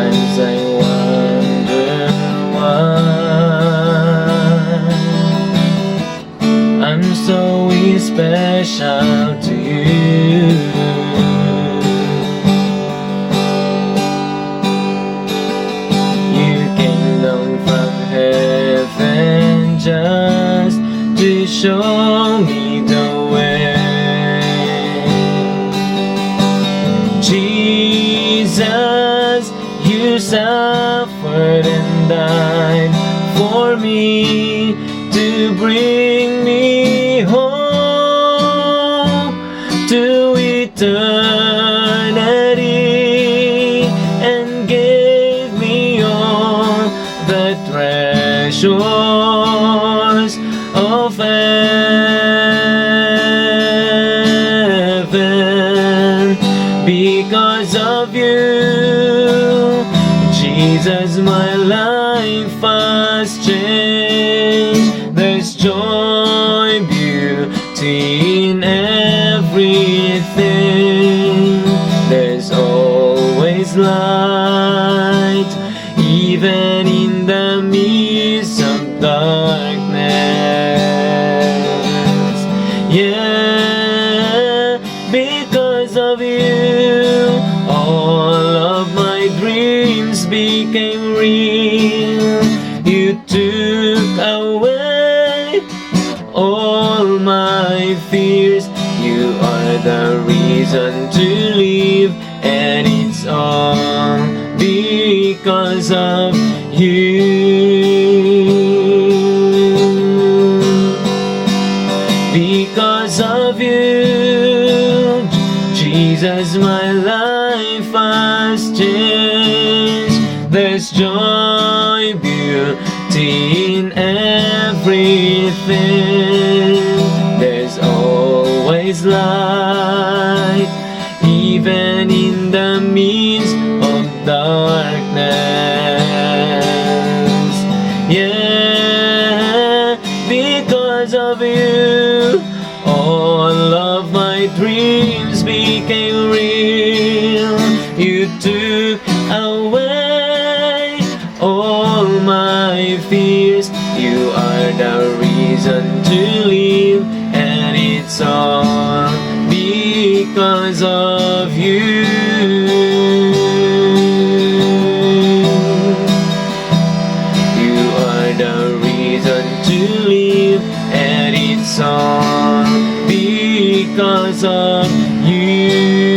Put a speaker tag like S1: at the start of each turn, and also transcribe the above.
S1: Sometimes I wonder why I'm so special to you. You came down from heaven just to show me the way. Jesus, you suffered and died for me to bring me home to eternity, and gave me all the treasures of heaven. Because of you, Jesus, my life has changed. There's joy, beauty in everything. There's always light, even in the midst of darkness. Yeah, because of you, all of my dreams became real. You took away all my fears. You are the reason to live, and it's all because of you. Because of you, Jesus, my life has changed. There's joy, beauty in everything. There's always light, even in the midst of darkness. Yeah, because of you, all of my dreams became real. You took away all my fears. You are the reason to live, and it's all because of you. You are the reason to live, and it's all because of you.